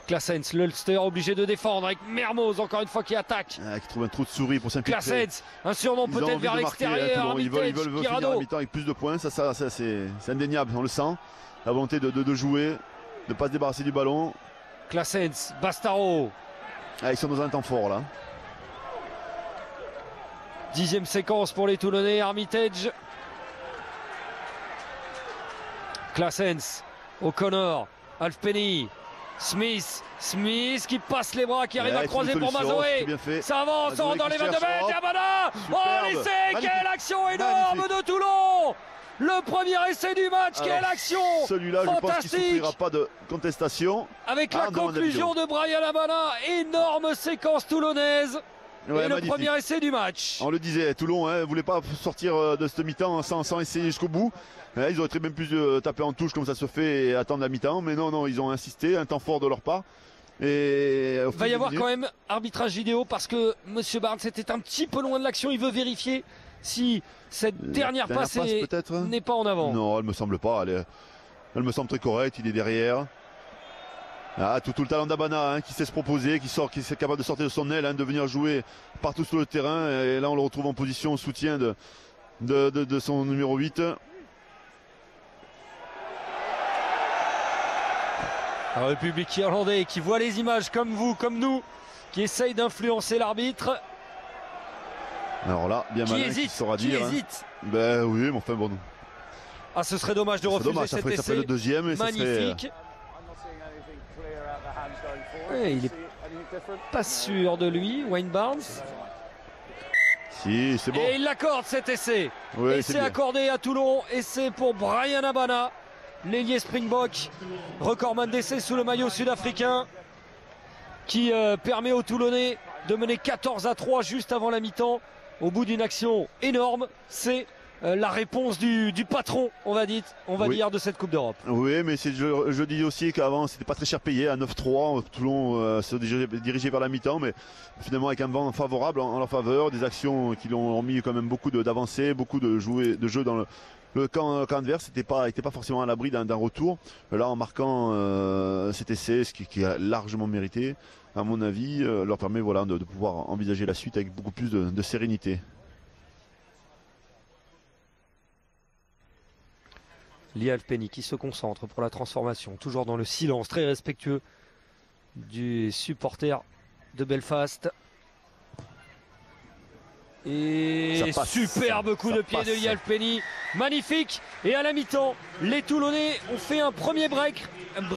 Claessens, l'Ulster obligé de défendre avec Mermoz encore une fois qui attaque. Qui trouve un trou de souris pour s'infiltrer. Claessens, un surnom peut-être vers l'extérieur. Ils veulent finir à mi-temps avec plus de points, ça c'est indéniable, on le sent. La volonté de jouer, de ne pas se débarrasser du ballon. Claessens, Bastaro. Ils sont dans un temps fort là. 10e séquence pour les Toulonnais, Armitage. Claessens, O'Connor, Halfpenny, Smith qui passe les bras, qui arrive à croiser pour Mazoé. Ça avance, on rentre dans les 22 mètres, Yabana. Oh l'essai, quelle action énorme de Toulon. Le premier essai du match, quelle action. Celui-là, je pense qu'il ne souffrira pas de contestation. Avec la conclusion de Brian Abana, énorme séquence toulonnaise. Ouais, et magnifique. Le premier essai du match. On le disait, Toulon ne voulait pas sortir de cette mi-temps sans essayer jusqu'au bout. Ils auraient très bien pu taper en touche comme ça se fait et attendre la mi-temps. Mais non, ils ont insisté, un temps fort de leur part. Et il va y avoir quand même arbitrage vidéo parce que M. Barnes était un petit peu loin de l'action. Il veut vérifier si cette dernière passe n'est pas en avant. Non, elle me semble pas. Elle me semble très correcte. Il est derrière. Tout le talent d'Abana qui sait se proposer, qui est capable de sortir de son aile, de venir jouer partout sur le terrain. Et là, on le retrouve en position soutien de son numéro 8. Alors, le public irlandais qui voit les images comme vous, comme nous, qui essaye d'influencer l'arbitre. Alors là, bien malin qui saura dire. Hésite. Ben oui, mais enfin bon. Ce serait dommage de refuser cet essai. Ça ferait le deuxième et magnifique. Il n'est pas sûr de lui, Wayne Barnes. Si, c'est bon. Et il l'accorde cet essai. Ouais, essai accordé à Toulon. Essai pour Brian Abana, l'ailier Springbok, recordman d'essai sous le maillot sud-africain, qui permet aux Toulonnais de mener 14-3 juste avant la mi-temps, au bout d'une action énorme. C'est la réponse du patron, on va dire, de cette Coupe d'Europe. Oui, mais je dis aussi qu'avant c'était pas très cher payé, à 9-3, Toulon se dirigeait vers la mi-temps, mais finalement avec un vent favorable en leur faveur, des actions qui l'ont mis quand même beaucoup d'avancées, beaucoup de jeux dans le camp adverse, n'était pas forcément à l'abri d'un retour. Là, en marquant cet essai, ce qui a largement mérité, à mon avis, leur permet de pouvoir envisager la suite avec beaucoup plus de sérénité. Lee Halfpenny qui se concentre pour la transformation, toujours dans le silence très respectueux du supporter de Belfast. Et superbe coup de pied de Lee Halfpenny, magnifique. Et à la mi-temps, les Toulonnais ont fait un premier break.